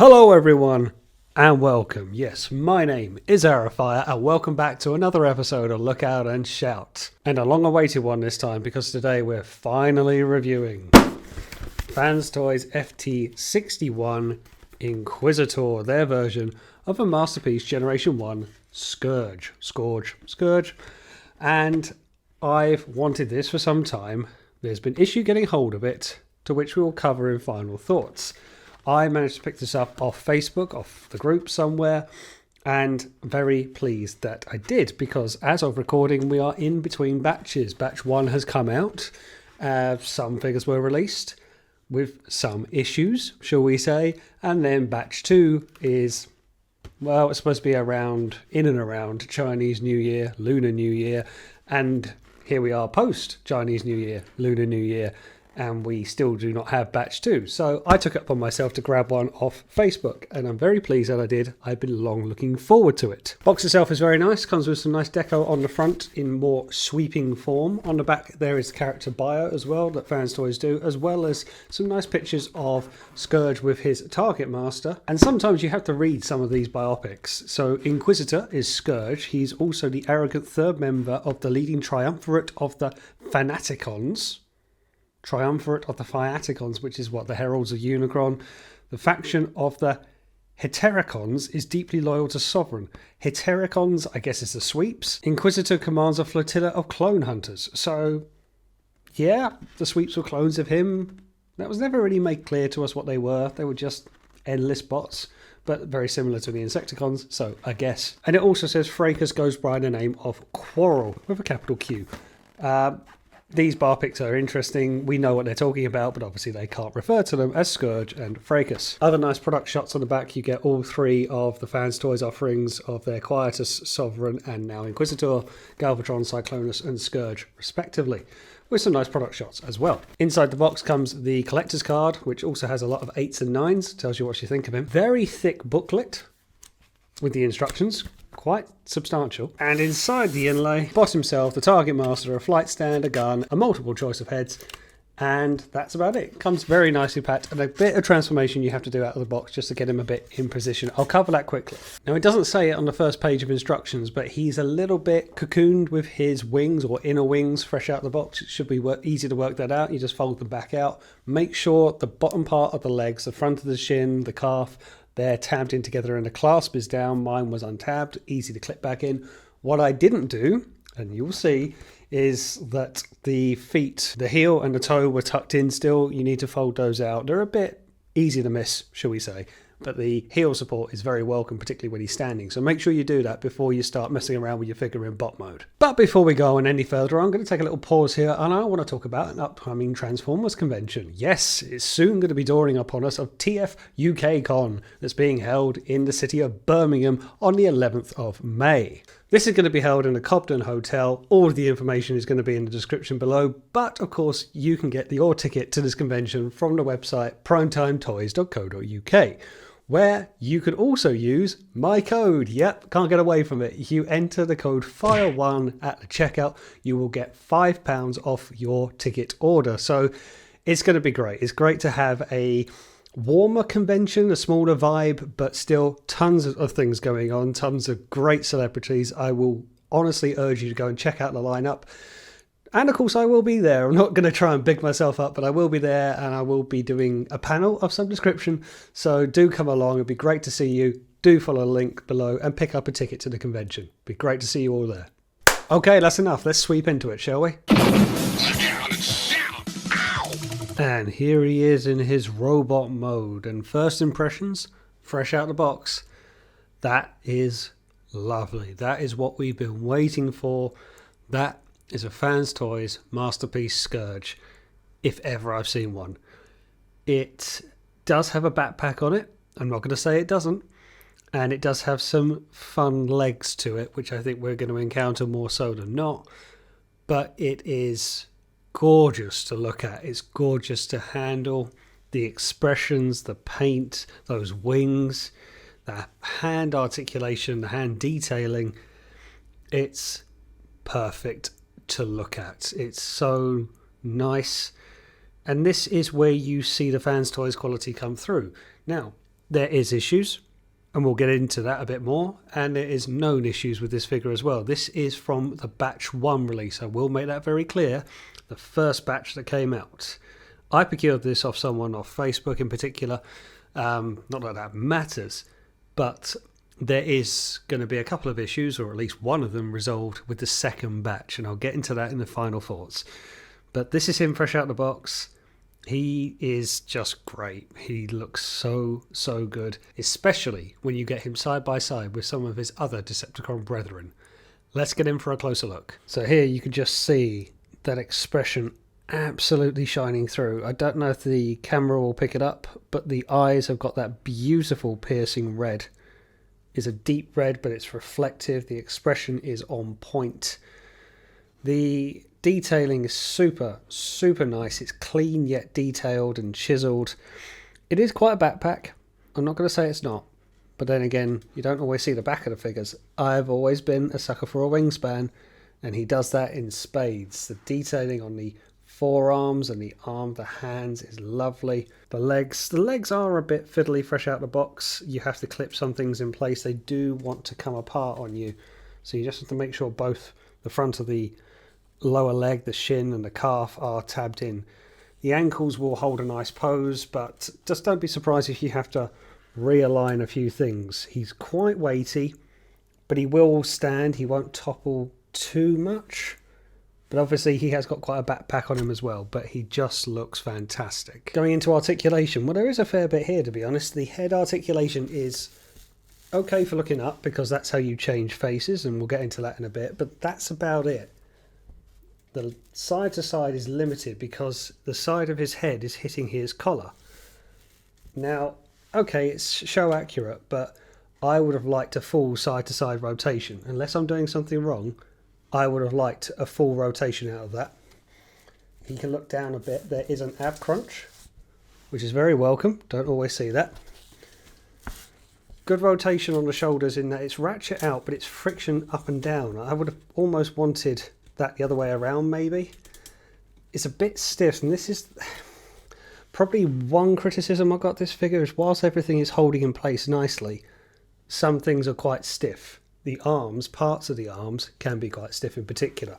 Hello everyone and welcome. Yes, my name is Arafire and welcome back to another episode of Look Out and Shout. And a long awaited one this time because today we're finally reviewing Fanstoys FT-61 Inquisitor, their version of a Masterpiece Generation 1 Scourge. And I've wanted this for some time. There's been issue getting hold of it, to which we will cover in final thoughts. I managed to pick this up off Facebook, off the group somewhere, and very pleased that I did, because as of recording, we are in between batches. Batch 1 has come out, some figures were released with some issues, shall we say, and then Batch 2 is, well, it's supposed to be in and around Chinese New Year, Lunar New Year, and here we are post Chinese New Year, Lunar New Year, and we still do not have Batch 2. So I took it upon myself to grab one off Facebook, and I'm very pleased that I did. I've been long looking forward to it. Box itself is very nice, comes with some nice deco on the front in more sweeping form. On the back there is character bio as well that Fanstoys do, as well as some nice pictures of Scourge with his target master. And sometimes you have to read some of these biopics. So Inquisitor is Scourge. He's also the arrogant third member of the leading triumvirate of the Fanaticons. Which is what? The Heralds of Unicron. The faction of the Hetericons is deeply loyal to Sovereign. Hetericons, I guess, is the sweeps. Inquisitor commands a flotilla of clone hunters. So, yeah, the sweeps were clones of him. That was never really made clear to us what they were. They were just endless bots, but very similar to the Insecticons, so I guess. And it also says Fracas goes by the name of Quarrel, with a capital Q. These bar pics are interesting. We know what they're talking about, but obviously they can't refer to them as Scourge and Fracas. Other nice product shots on the back. You get all three of the Fanstoys offerings of their Quietus, Sovereign, and now Inquisitor, Galvatron, Cyclonus, and Scourge, respectively, with some nice product shots as well. Inside the box comes the collector's card, which also has a lot of 8s and 9s. Tells you what you think of him. Very thick booklet with the instructions. Quite substantial. And inside the inlay, boss himself, the target master, a flight stand, a gun, a multiple choice of heads, and that's about it. Comes very nicely packed, and a bit of transformation you have to do out of the box just to get him a bit in position. I'll cover that quickly. Now, it doesn't say it on the first page of instructions, but he's a little bit cocooned with his wings or inner wings fresh out of the box. It should be easy to work that out. You just fold them back out. Make sure the bottom part of the legs, the front of the shin, the calf, they're tabbed in together and the clasp is down. Mine was untabbed, easy to clip back in. What I didn't do, and you'll see, is that the feet, the heel and the toe were tucked in still. You need to fold those out. They're a bit easy to miss, shall we say. But the heel support is very welcome, particularly when he's standing. So make sure you do that before you start messing around with your figure in bot mode. But before we go on any further, I'm going to take a little pause here, and I want to talk about an upcoming Transformers convention. Yes, it's soon going to be dawning upon us of TF UK Con that's being held in the city of Birmingham on the 11th of May. This is going to be held in the Cobden Hotel. All of the information is going to be in the description below, but of course you can get your ticket to this convention from the website primetimetoys.co.uk, where you can also use my code. Yep, can't get away from it. You enter the code FIRE1 at the checkout, you will get £5 off your ticket order. So it's going to be great. It's great to have a warmer convention, a smaller vibe, but still tons of things going on, tons of great celebrities. I will honestly urge you to go and check out the lineup. And of course I will be there. I'm not going to try and big myself up, but I will be there, and I will be doing a panel of some description. So do come along. It'd be great to see you. Do follow the link below and pick up a ticket to the convention. It'd be great to see you all there. Okay, that's enough. Let's sweep into it, shall we? And here he is in his robot mode. And first impressions, fresh out the box, that is lovely. That is what we've been waiting for. That is a Fanstoys Masterpiece Scourge, if ever I've seen one. It does have a backpack on it. I'm not going to say it doesn't. And it does have some fun legs to it, which I think we're going to encounter more so than not. But it is gorgeous to look at. It's gorgeous to handle. The expressions, the paint, those wings, the hand articulation, the hand detailing. It's perfect to look at. It's so nice. And this is where you see the Fanstoys quality come through. Now, There is issues, and we'll get into that a bit more, and there is known issues with this figure as well. This is from the batch 1 release. I will make that very clear. The first batch that came out. I procured this off someone off Facebook in particular. Not that that matters, but there is going to be a couple of issues, or at least one of them, resolved with the second batch, and I'll get into that in the final thoughts. But this is him fresh out the box. He is just great. He looks so good, especially when you get him side by side with some of his other Decepticon brethren. Let's get in for a closer look. So here you can just see that expression absolutely shining through. I don't know if the camera will pick it up, but the eyes have got that beautiful piercing red. It's a deep red, but it's reflective. The expression is on point. The detailing is super nice. It's clean yet detailed and chiseled. It is quite a backpack. I'm not going to say it's not, but then again, you don't always see the back of the figures. I've always been a sucker for a wingspan, and he does that in spades. The detailing on the forearms and the hands is lovely. The legs are a bit fiddly fresh out the box. You have to clip some things in place. They do want to come apart on you, so you just have to make sure both the front of the lower leg, the shin and the calf are tabbed in. The ankles will hold a nice pose, but just don't be surprised if you have to realign a few things. He's quite weighty, but he will stand. He won't topple too much, but obviously he has got quite a backpack on him as well, but he just looks fantastic. Going into articulation, well, there is a fair bit here, to be honest. The head articulation is okay for looking up, because that's how you change faces, and we'll get into that in a bit, but that's about it. The side to side is limited because the side of his head is hitting his collar. Now, okay, it's show accurate, but I would have liked a full side to side rotation. Unless I'm doing something wrong, I would have liked a full rotation out of that. He can look down a bit. There is an ab crunch, which is very welcome. Don't always see that. Good rotation on the shoulders in that it's ratchet out, but it's friction up and down. I would have almost wanted that the other way around, maybe. It's a bit stiff, and this is probably one criticism I got this figure, is whilst everything is holding in place nicely, some things are quite stiff. The arms, parts of the arms, can be quite stiff in particular.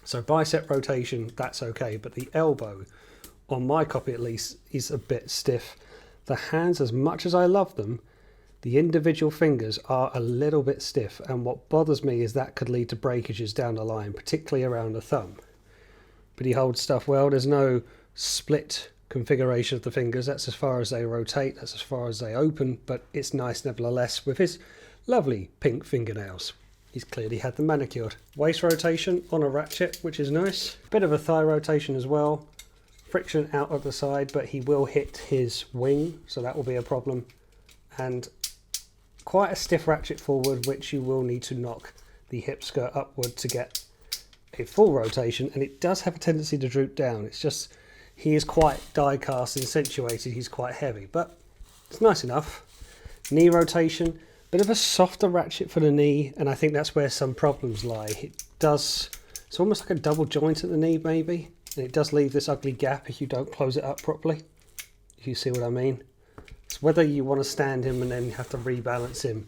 So bicep rotation, that's okay, but the elbow, on my copy at least, is a bit stiff. The hands, as much as I love them, the individual fingers are a little bit stiff, and what bothers me is that could lead to breakages down the line, particularly around the thumb. But he holds stuff well. There's no split configuration of the fingers. That's as far as they rotate, that's as far as they open, but it's nice nevertheless with his lovely pink fingernails. He's clearly had them manicured. Waist rotation on a ratchet, which is nice. Bit of a thigh rotation as well. Friction out of the side, but he will hit his wing, so that will be a problem. And quite a stiff ratchet forward, which you will need to knock the hip skirt upward to get a full rotation, and it does have a tendency to droop down. It's just, he is quite die cast, accentuated, he's quite heavy, but it's nice enough. Knee rotation, bit of a softer ratchet for the knee, and I think that's where some problems lie. It's almost like a double joint at the knee maybe, and it does leave this ugly gap if you don't close it up properly, if you see what I mean. It's whether you want to stand him and then have to rebalance him,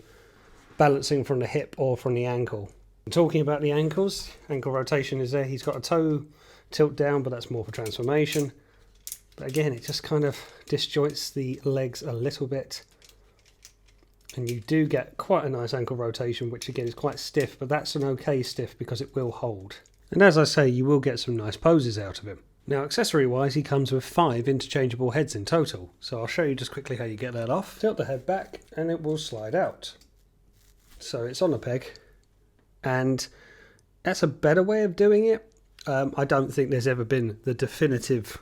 balancing from the hip or from the ankle. And talking about the ankles, ankle rotation is there. He's got a toe tilt down, but that's more for transformation. But again, it just kind of disjoints the legs a little bit. And you do get quite a nice ankle rotation, which again is quite stiff, but that's an okay stiff because it will hold. And as I say, you will get some nice poses out of him. Now, accessory-wise, he comes with 5 interchangeable heads in total, so I'll show you just quickly how you get that off. Tilt the head back, and it will slide out. So it's on a peg, and that's a better way of doing it. I don't think there's ever been the definitive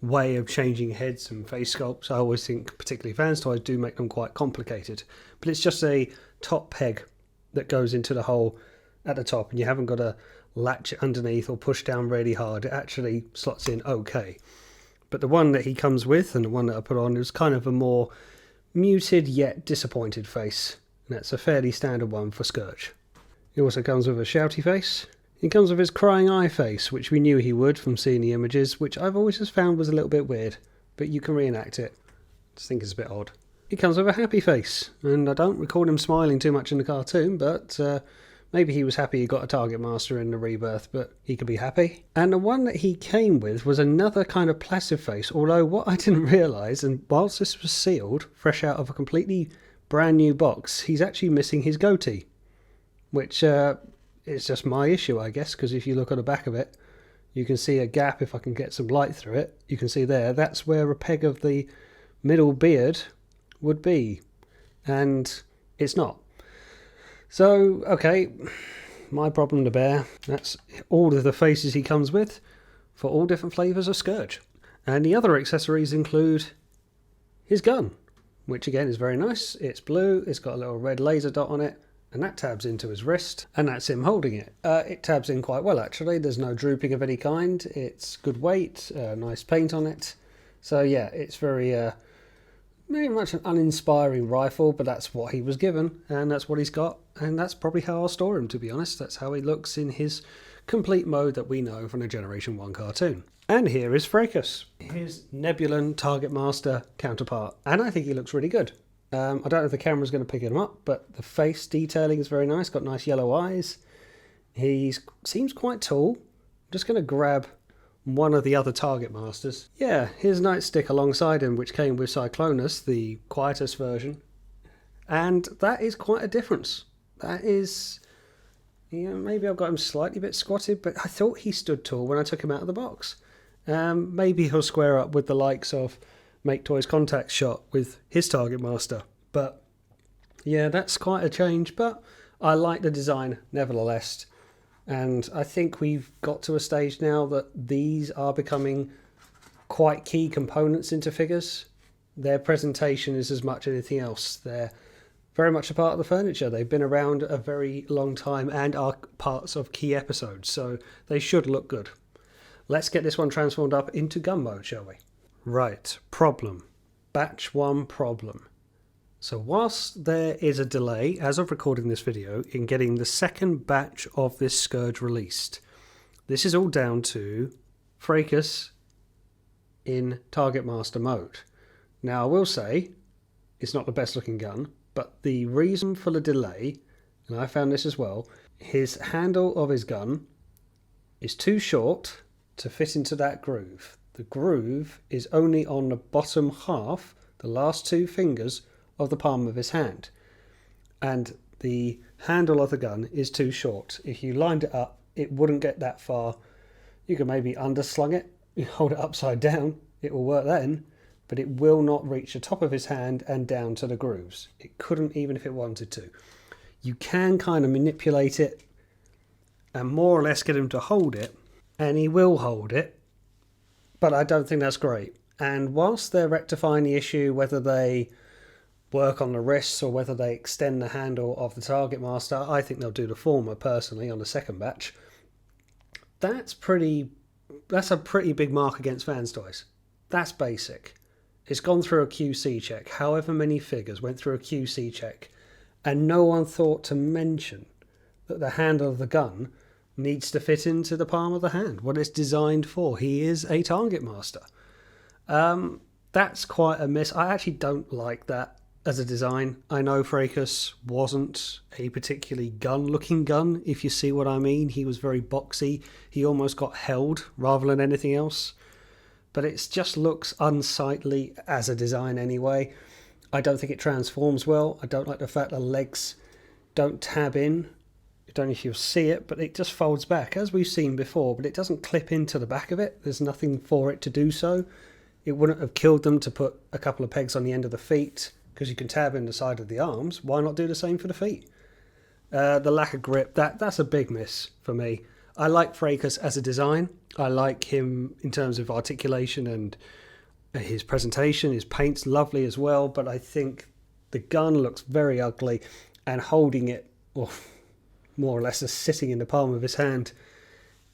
way of changing heads and face sculpts. I always think, particularly Fanstoys, do make them quite complicated. But it's just a top peg that goes into the hole at the top, and you haven't got to latch it underneath or push down really hard. It actually slots in okay. But the one that he comes with, and the one that I put on, is kind of a more muted yet disappointed face. And that's a fairly standard one for Scourge. He also comes with a shouty face. He comes with his crying eye face, which we knew he would from seeing the images, which I've always just found was a little bit weird. But you can reenact it. I just think it's a bit odd. he comes with a happy face. And I don't record him smiling too much in the cartoon, but maybe he was happy he got a Target Master in the Rebirth, but he could be happy. And the one that he came with was another kind of placid face, although what I didn't realise, and whilst this was sealed, fresh out of a completely brand new box, he's actually missing his goatee, which is just my issue, I guess, because if you look at the back of it, you can see a gap. If I can get some light through it, you can see there, that's where a peg of the middle beard would be, and it's not. So, okay, my problem to bear. That's all of the faces he comes with for all different flavours of Scourge. And the other accessories include his gun, which again is very nice. It's blue, it's got a little red laser dot on it, and that tabs into his wrist, and that's him holding it. It tabs in quite well, actually. There's no drooping of any kind. It's good weight, nice paint on it. So yeah, it's very much an uninspiring rifle, but that's what he was given, and that's what he's got, and that's probably how I'll store him, to be honest. That's how he looks in his complete mode that we know from the Generation 1 cartoon. And here is Fracas, his Nebulan Target Master counterpart, and I think he looks really good. I don't know if the camera's going to pick him up, but the face detailing is very nice, got nice yellow eyes. He seems quite tall. I'm just going to grab one of the other Target Masters. Yeah, his nightstick alongside him, which came with Cyclonus, the quietest version. And that is quite a difference. That is, yeah, maybe I've got him slightly bit squatted, but I thought he stood tall when I took him out of the box. Maybe he'll square up with the likes of Make Toys Contact shot with his Target Master. But yeah, that's quite a change, but I like the design nevertheless. And I think we've got to a stage now that these are becoming quite key components into figures. Their presentation is as much as anything else. They're very much a part of the furniture. They've been around a very long time and are parts of key episodes, so they should look good. Let's get this one transformed up into gun mode, shall we? Right, problem. Batch 1 problem. So whilst there is a delay, as of recording this video, in getting the second batch of this Scourge released, this is all down to Fracas in Target Master mode. Now I will say, it's not the best looking gun, but the reason for the delay, and I found this as well, his handle of his gun is too short to fit into that groove. The groove is only on the bottom half, the last two fingers of the palm of his hand, and the handle of the gun is too short. If you lined it up, it wouldn't get that far. You could maybe underslung it, you hold it upside down, it will work then, but it will not reach the top of his hand and down to the grooves. It couldn't, even if it wanted to. You can kind of manipulate it and more or less get him to hold it, and he will hold it, but I don't think that's great. And whilst they're rectifying the issue, whether they work on the wrists or whether they extend the handle of the Target Master, I think they'll do the former personally on the second batch. That's a pretty big mark against Fanstoys. That's basic. It's gone through a QC check. However many figures went through a QC check, and no one thought to mention that the handle of the gun needs to fit into the palm of the hand, what it's designed for. He is a Target Master. That's quite a miss. I actually don't like that as a design. I know Fracas wasn't a particularly gun-looking gun, if you see what I mean. He was very boxy. He almost got held rather than anything else. But it just looks unsightly as a design anyway. I don't think it transforms well. I don't like the fact the legs don't tab in. I don't know if you'll see it, but it just folds back, as we've seen before, but it doesn't clip into the back of it. There's nothing for it to do so. It wouldn't have killed them to put a couple of pegs on the end of the feet, because you can tab in the side of the arms. Why not do the same for the feet? The lack of grip, that's a big miss for me. I like Fracas as a design. I like him in terms of articulation and his presentation. His paint's lovely as well, but I think the gun looks very ugly, and holding it, well, more or less just sitting in the palm of his hand,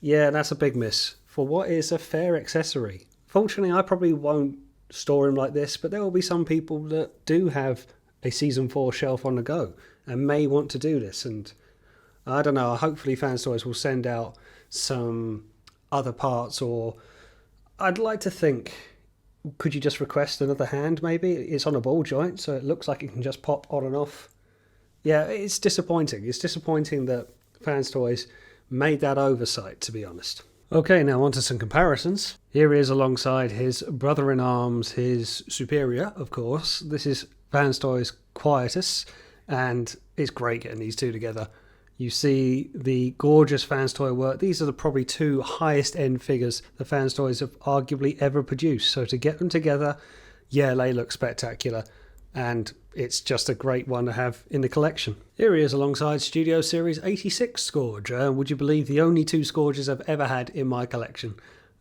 yeah, that's a big miss for what is a fair accessory. Fortunately, I probably won't store him like this, but there will be some people that do have a Season 4 shelf on the go and may want to do this, and I don't know, hopefully Fanstoys will send out some other parts, or I'd like to think Could you just request another hand maybe? It's on a ball joint, so it looks like it can just pop on and off. Yeah, it's disappointing. It's disappointing that Fanstoys made that oversight, to be honest. Okay, now on to some comparisons. Here he is alongside his brother-in-arms, his superior, of course. This is Fanstoys Quietus, and it's great getting these two together. You see the gorgeous Fanstoy work. These are the probably two highest end figures the Fanstoys have arguably ever produced. So to get them together, yeah, they look spectacular. And it's just a great one to have in the collection. Here he is alongside Studio Series 86 Scourge. Would you believe the only two Scourges I've ever had in my collection?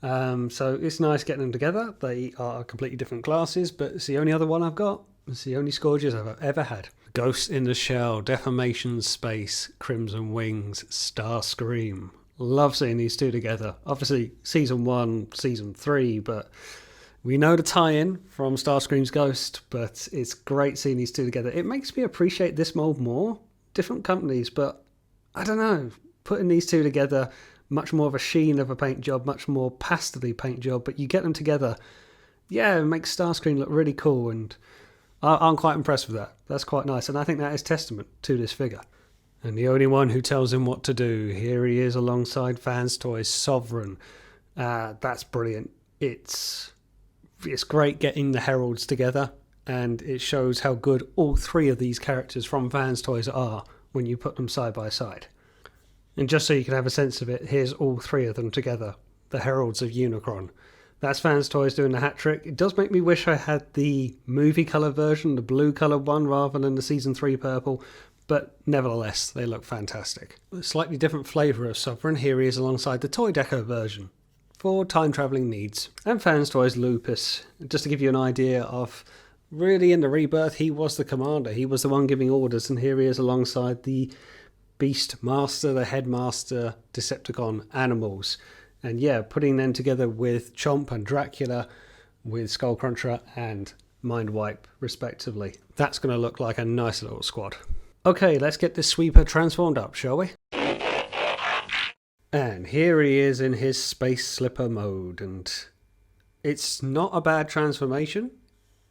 So it's nice getting them together. They are completely different classes, but it's the only other one I've got. It's the only Scourges I've ever had. Ghost in the Shell, Defamation Space, Crimson Wings, Starscream. Love seeing these two together. Obviously, Season 1, Season 3, but we know the tie-in from Starscream's Ghost, but it's great seeing these two together. It makes me appreciate this mold more. Different companies, but I don't know. Putting these two together, much more of a sheen of a paint job, much more pastel-y paint job, but you get them together, yeah, it makes Starscream look really cool, and I'm quite impressed with that. That's quite nice, and I think that is testament to this figure. And the only one who tells him what to do, here he is alongside Fanstoys Sovereign. That's brilliant. It's great getting the heralds together, and it shows how good all three of these characters from Fanstoys are when you put them side by side. And just so you can have a sense of it, here's all three of them together, the heralds of Unicron. That's Fanstoys doing the hat trick. It does make me wish I had the movie colour version, the blue coloured one, rather than the Season 3 purple, but nevertheless, they look fantastic. A slightly different flavour of Sovereign, here he is alongside the Toy Deco version for time travelling needs. And Fanstoys Lupus, just to give you an idea of, really in the Rebirth, he was the commander, he was the one giving orders, and here he is alongside the Beast Master, the Headmaster, Decepticon animals. And yeah, putting them together with Chomp and Dracula, with Skullcruncher and Mindwipe, respectively. That's going to look like a nice little squad. Okay, let's get this sweeper transformed up, shall we? And here he is in his Space Slipper mode, and it's not a bad transformation.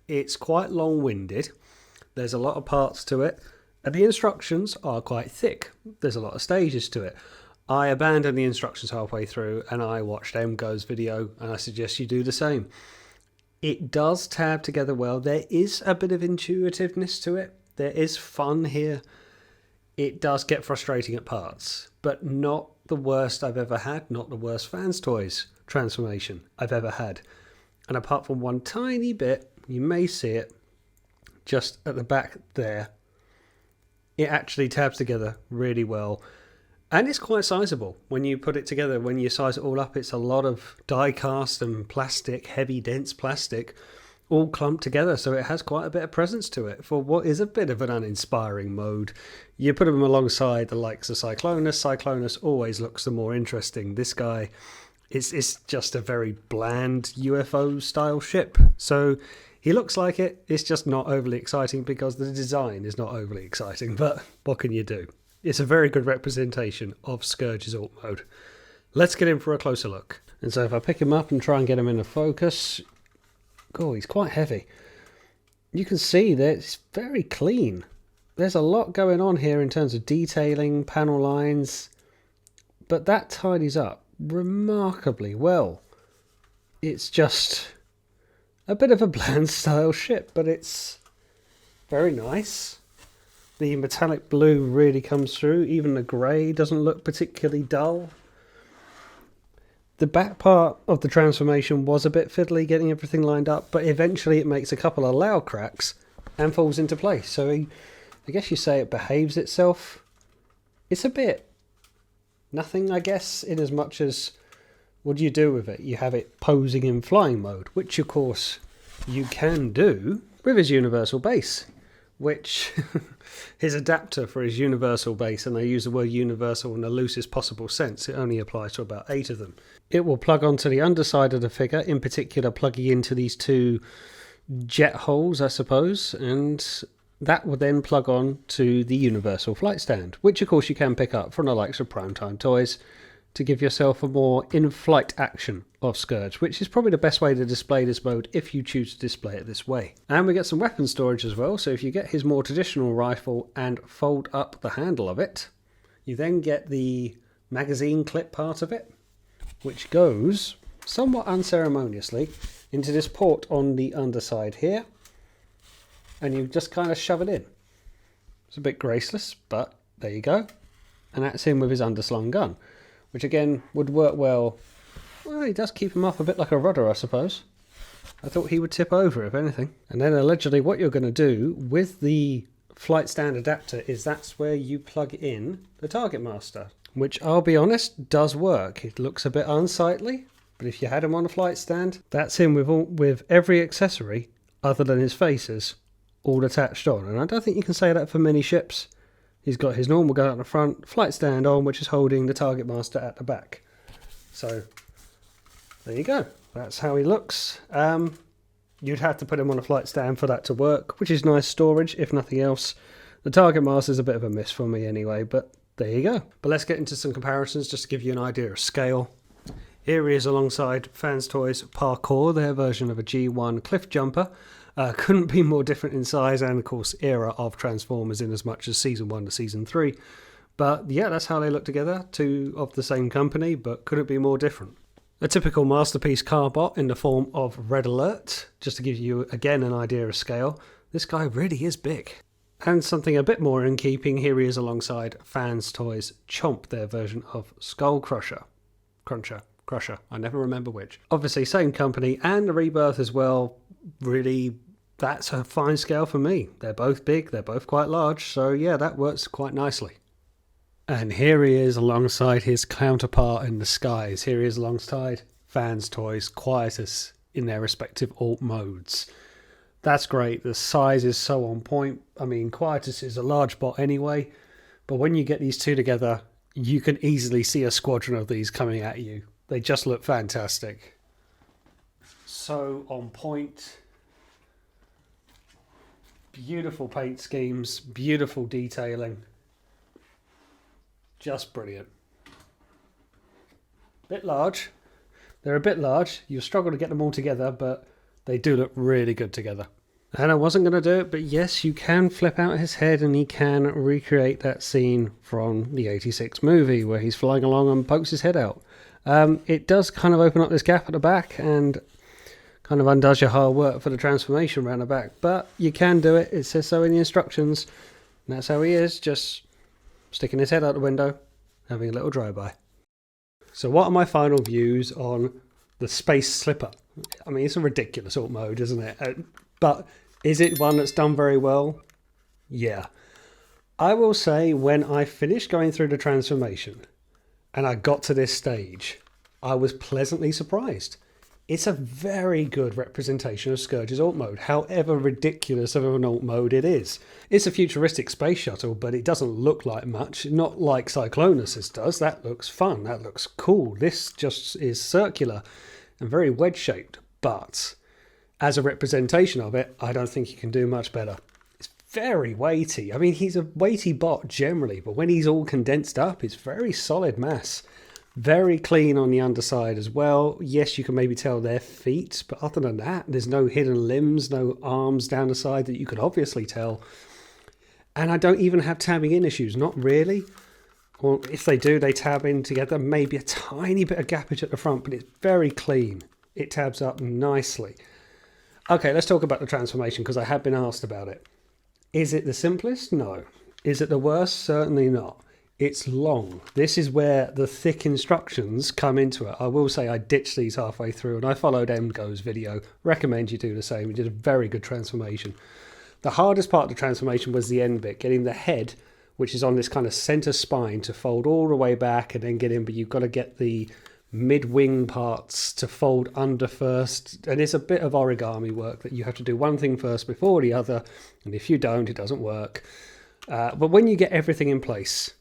It's quite long-winded. There's a lot of parts to it, and the instructions are quite thick. There's a lot of stages to it. I abandoned the instructions halfway through and I watched MGo's video, and I suggest you do the same. It does tab together well. There is a bit of intuitiveness to it. There is fun here. It does get frustrating at parts, but not the worst I've ever had, not the worst Fanstoys transformation I've ever had. And apart from one tiny bit, you may see it just at the back there, it actually tabs together really well. And it's quite sizable when you put it together. When you size it all up, it's a lot of die cast and plastic, heavy, dense plastic, all clumped together. So it has quite a bit of presence to it for what is a bit of an uninspiring mode. You put them alongside the likes of Cyclonus. Cyclonus always looks the more interesting. This guy, it's just a very bland UFO style ship. So he looks like it. It's just not overly exciting because the design is not overly exciting. But what can you do? It's a very good representation of Scourge's alt mode. Let's get in for a closer look. And so if I pick him up and try and get him into focus, oh, he's quite heavy. You can see that it's very clean. There's a lot going on here in terms of detailing, panel lines, but that tidies up remarkably well. It's just a bit of a bland style ship, but it's very nice. The metallic blue really comes through. Even the grey doesn't look particularly dull. The back part of the transformation was a bit fiddly getting everything lined up, but eventually it makes a couple of loud cracks and falls into place. So I guess you say it behaves itself. It's a bit nothing, I guess, in as much as what do you do with it? You have it posing in flying mode, which of course you can do with his universal base, which his adapter for his universal base, and I use the word universal in the loosest possible sense, it only applies to about 8 of them. It will plug onto the underside of the figure, in particular plugging into these 2 jet holes, I suppose, and that will then plug on to the universal flight stand, which of course you can pick up from the likes of Primetime Toys, to give yourself a more in-flight action of Scourge, which is probably the best way to display this mode if you choose to display it this way. And we get some weapon storage as well, so if you get his more traditional rifle and fold up the handle of it, you then get the magazine clip part of it, which goes somewhat unceremoniously into this port on the underside here, and you just kind of shove it in. It's a bit graceless, but there you go. And that's him with his underslung gun, which again would work well. Well, he does keep him off a bit like a rudder, I suppose. I thought he would tip over, if anything. And then allegedly what you're going to do with the flight stand adapter is that's where you plug in the Target Master, which I'll be honest, does work. It looks a bit unsightly, but if you had him on a flight stand, that's him with every accessory other than his faces all attached on. And I don't think you can say that for many ships. He's got his normal gun at the front, flight stand on, which is holding the Target Master at the back. So there you go. That's how he looks. You'd have to put him on a flight stand for that to work, which is nice storage, if nothing else. The Target Master is a bit of a miss for me anyway, but there you go. But let's get into some comparisons just to give you an idea of scale. Here he is alongside Fanstoys Parkour, their version of a G1 cliff jumper. Couldn't be more different in size and, of course, era of Transformers in as much as Season 1 to Season 3. But yeah, that's how they look together, two of the same company, but couldn't be more different. A typical Masterpiece car bot in the form of Red Alert, just to give you, again, an idea of scale. This guy really is big. And something a bit more in keeping, here he is alongside Fanstoys Chomp, their version of Skull Crusher. Crusher, I never remember which. Obviously, same company, and the Rebirth as well. Really, that's a fine scale for me. They're both big, they're both quite large, so yeah, that works quite nicely. And here he is alongside his counterpart in the skies. Here he is alongside Fanstoys Quietus in their respective alt modes. That's great. The size is so on point. I mean, Quietus is a large bot anyway, but when you get these two together, you can easily see a squadron of these coming at you. They just look fantastic. So on point. Beautiful paint schemes, beautiful detailing. Just brilliant. Bit large. They're a bit large. You'll struggle to get them all together, but they do look really good together. And I wasn't going to do it, but yes, you can flip out his head and he can recreate that scene from the 86 movie where he's flying along and pokes his head out. It does kind of open up this gap at the back and kind of undoes your hard work for the transformation around the back, but you can do it. It says so in the instructions, and that's how he is, just sticking his head out the window, having a little drive-by. So what are my final views on the Space Slipper? I mean, it's a ridiculous alt mode, isn't it? But is it one that's done very well? Yeah. I will say when I finished going through the transformation and I got to this stage, I was pleasantly surprised. It's a very good representation of Scourge's alt mode, however ridiculous of an alt mode it is. It's a futuristic space shuttle, but it doesn't look like much, not like Cyclonus' does. That looks fun, that looks cool. This just is circular and very wedge-shaped, but as a representation of it, I don't think you can do much better. It's very weighty. I mean, he's a weighty bot generally, but when he's all condensed up, it's very solid mass. Very clean on the underside as well. Yes, you can maybe tell their feet, but other than that, there's no hidden limbs, no arms down the side that you could obviously tell. And I don't even have tabbing in issues, not really. Or if they do, they tab in together, maybe a tiny bit of gappage at the front, but it's very clean. It tabs up nicely. Okay, let's talk about the transformation because I have been asked about it. Is it the simplest? No. Is it the worst? Certainly not. It's long. This is where the thick instructions come into it. I will say I ditched these halfway through and I followed Emgo's video. Recommend you do the same. He did a very good transformation. The hardest part of the transformation was the end bit, getting the head, which is on this kind of center spine, to fold all the way back and then get in, but you've got to get the mid-wing parts to fold under first, and it's a bit of origami work that you have to do one thing first before the other, and if you don't, it doesn't work. But when you get everything in place,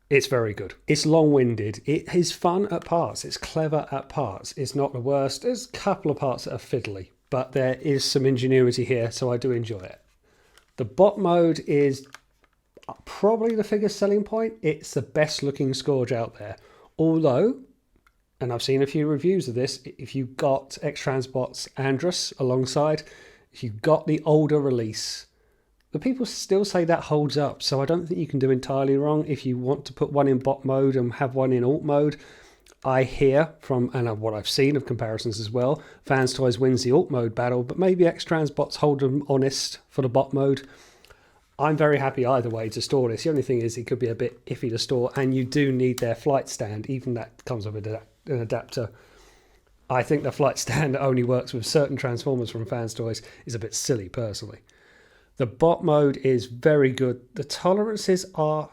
it's very good. It's long-winded. It is fun at parts. It's clever at parts. It's not the worst. There's a couple of parts that are fiddly, but there is some ingenuity here, so I do enjoy it. The bot mode is probably the biggest selling point. It's the best looking Scourge out there. Although, and I've seen a few reviews of this, if you got X-Transbot's Andrus alongside, if you got the older release, the people still say that holds up. So I don't think you can do entirely wrong if you want to put one in bot mode and have one in alt mode. I hear from, and what I've seen of comparisons as well, Fanstoys wins the alt mode battle, but maybe X-Transbots hold them honest for the bot mode. I'm very happy either way to store this. The only thing is it could be a bit iffy to store, and you do need their flight stand. Even that comes with an adapter. I think the flight stand that only works with certain Transformers from Fanstoys is a bit silly, personally. The bot mode is very good. The tolerances are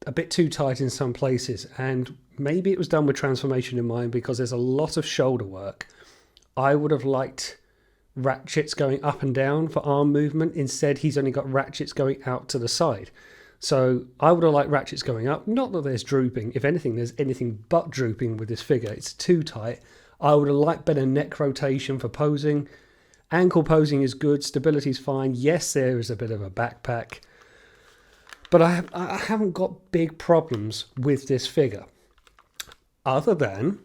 a bit too tight in some places, and maybe it was done with transformation in mind because there's a lot of shoulder work. I would have liked ratchets going up and down for arm movement. Instead, he's only got ratchets going out to the side. So I would have liked ratchets going up. Not that there's drooping. If anything, there's anything but drooping with this figure. It's too tight. I would have liked better neck rotation for posing. Ankle posing is good. Stability's fine. Yes, there is a bit of a backpack. But I haven't got big problems with this figure. Other than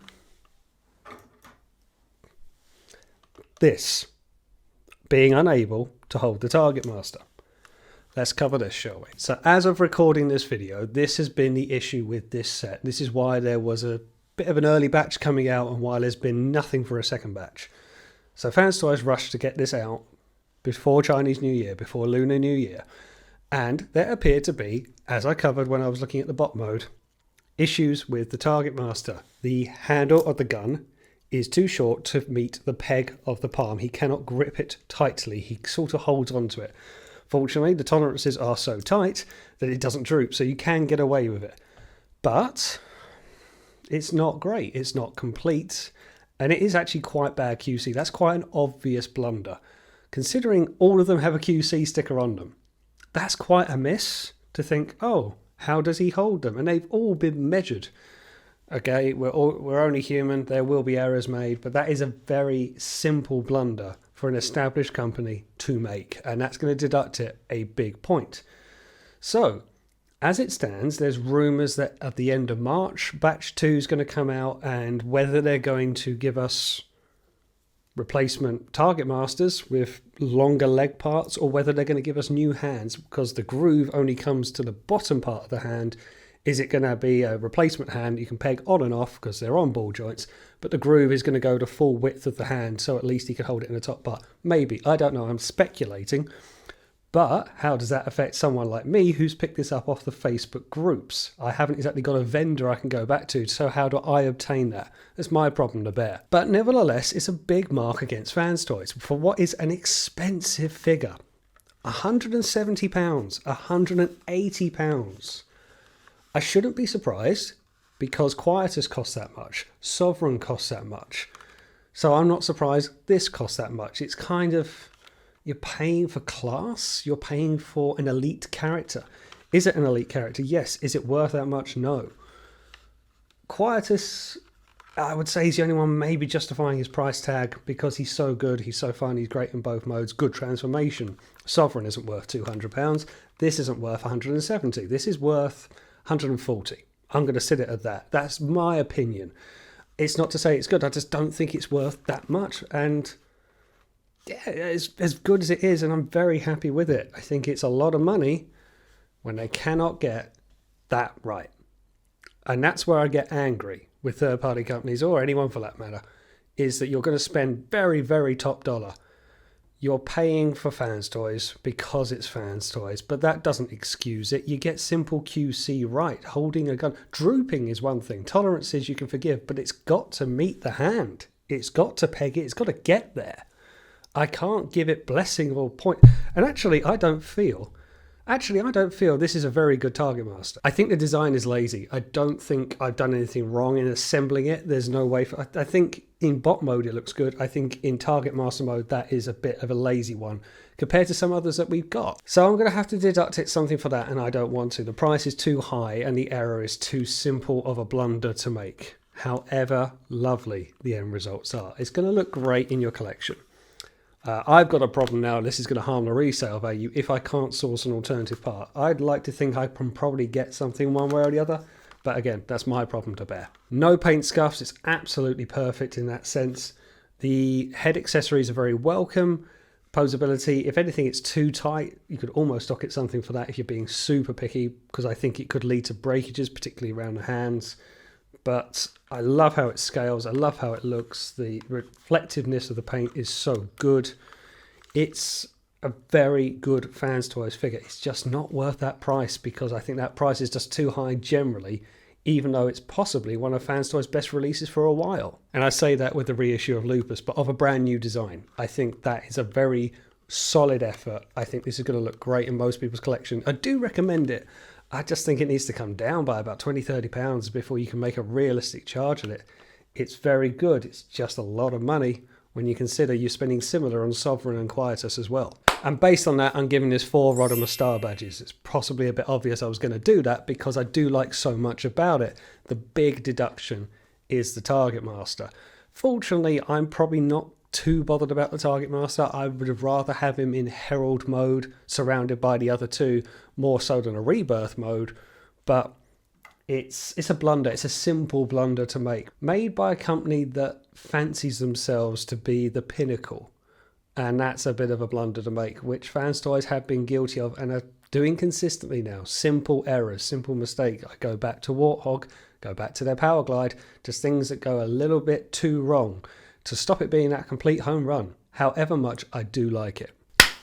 this being unable to hold the Target Master. Let's cover this, shall we? So as of recording this video, this has been the issue with this set. This is why there was a bit of an early batch coming out and why there's been nothing for a second batch. So Fanstoys rushed to get this out before Chinese New Year, before Lunar New Year. And there appeared to be, as I covered when I was looking at the bot mode, issues with the Target Master. The handle of the gun is too short to meet the peg of the palm. He cannot grip it tightly. He sort of holds onto it. Fortunately, the tolerances are so tight that it doesn't droop, so you can get away with it. But it's not great. It's not complete. And it is actually quite bad QC. That's quite an obvious blunder. Considering all of them have a QC sticker on them, that's quite a miss to think, oh, how does he hold them? And they've all been measured. Okay, we're only human. There will be errors made, but that is a very simple blunder for an established company to make, and that's going to deduct it a big point. So, as it stands, there's rumours that at the end of March, Batch 2 is going to come out, and whether they're going to give us replacement Target Masters with longer leg parts, or whether they're going to give us new hands, because the groove only comes to the bottom part of the hand. Is it going to be a replacement hand you can peg on and off because they're on ball joints, but the groove is going to go to full width of the hand, so at least he can hold it in the top part? Maybe. I don't know. I'm speculating. But how does that affect someone like me who's picked this up off the Facebook groups? I haven't exactly got a vendor I can go back to, so how do I obtain that? That's my problem to bear. But nevertheless, it's a big mark against Fanstoys for what is an expensive figure. £170, £180. I shouldn't be surprised because Quietus costs that much, Sovereign costs that much. So I'm not surprised this costs that much. It's kind of, you're paying for class, you're paying for an elite character. Is it an elite character? Yes. Is it worth that much? No. Quietus, I would say he's the only one maybe justifying his price tag because he's so good, he's so fun, he's great in both modes, good transformation. Sovereign isn't worth £200. This isn't worth 170. This is worth 140. I'm going to sit it at that. That's my opinion. It's not to say it's good. I just don't think it's worth that much. And yeah, it's as good as it is, and I'm very happy with it. I think it's a lot of money when they cannot get that right. And that's where I get angry with third-party companies, or anyone for that matter, is that you're going to spend very, very top dollar. You're paying for Fanstoys because it's Fanstoys, but that doesn't excuse it. You get simple QC right. Holding a gun. Drooping is one thing. Tolerances you can forgive, but it's got to meet the hand. It's got to peg it. It's got to get there. I can't give it blessing or point. And actually, I don't feel this is a very good Target Master. I think the design is lazy. I don't think I've done anything wrong in assembling it. There's no way for... I think in bot mode it looks good. I think in Target Master mode that is a bit of a lazy one compared to some others that we've got. So I'm going to have to deduct it something for that, and I don't want to. The price is too high and the error is too simple of a blunder to make. However lovely the end results are. It's going to look great in your collection. I've got a problem now. This is going to harm the resale value if I can't source an alternative part. I'd like to think I can probably get something one way or the other, But again, that's my problem to bear. No paint scuffs, it's absolutely perfect in that sense. The head accessories are very welcome. Posability, if anything, it's too tight. You could almost stock it something for that if you're being super picky, because I think it could lead to breakages, particularly around the hands. But I love how it scales. I love how it looks. The reflectiveness of the paint is so good. It's a very good Fanstoys figure. It's just not worth that price, because I think that price is just too high generally, even though it's possibly one of Fanstoys' best releases for a while. And I say that with the reissue of Lupus, but of a brand new design. I think that is a very solid effort. I think this is going to look great in most people's collection. I do recommend it. I just think it needs to come down by about £20–30 before you can make a realistic charge of it. It's very good. It's just a lot of money when you consider you're spending similar on Sovereign and Quietus as well. And based on that, I'm giving this 4 Rodimus Star badges. It's possibly a bit obvious I was going to do that because I do like so much about it. The big deduction is the Target Master. Fortunately, I'm probably not too bothered about the Target Master. I would have rather have him in Herald mode, surrounded by the other two, more so than a Rebirth mode. But it's a blunder. It's a simple blunder to make. Made by a company that fancies themselves to be the pinnacle. And that's a bit of a blunder to make, which Fanstoys have been guilty of and are doing consistently now. Simple errors, simple mistake. I go back to Warthog, go back to their Power Glide, just things that go a little bit too wrong to stop it being that complete home run. However much I do like it.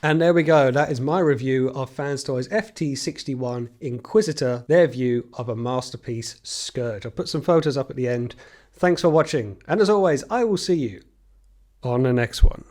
And there we go. That is my review of Fanstoys FT-61 Inquisitor, their view of a masterpiece Scourge. I'll put some photos up at the end. Thanks for watching. And as always, I will see you on the next one.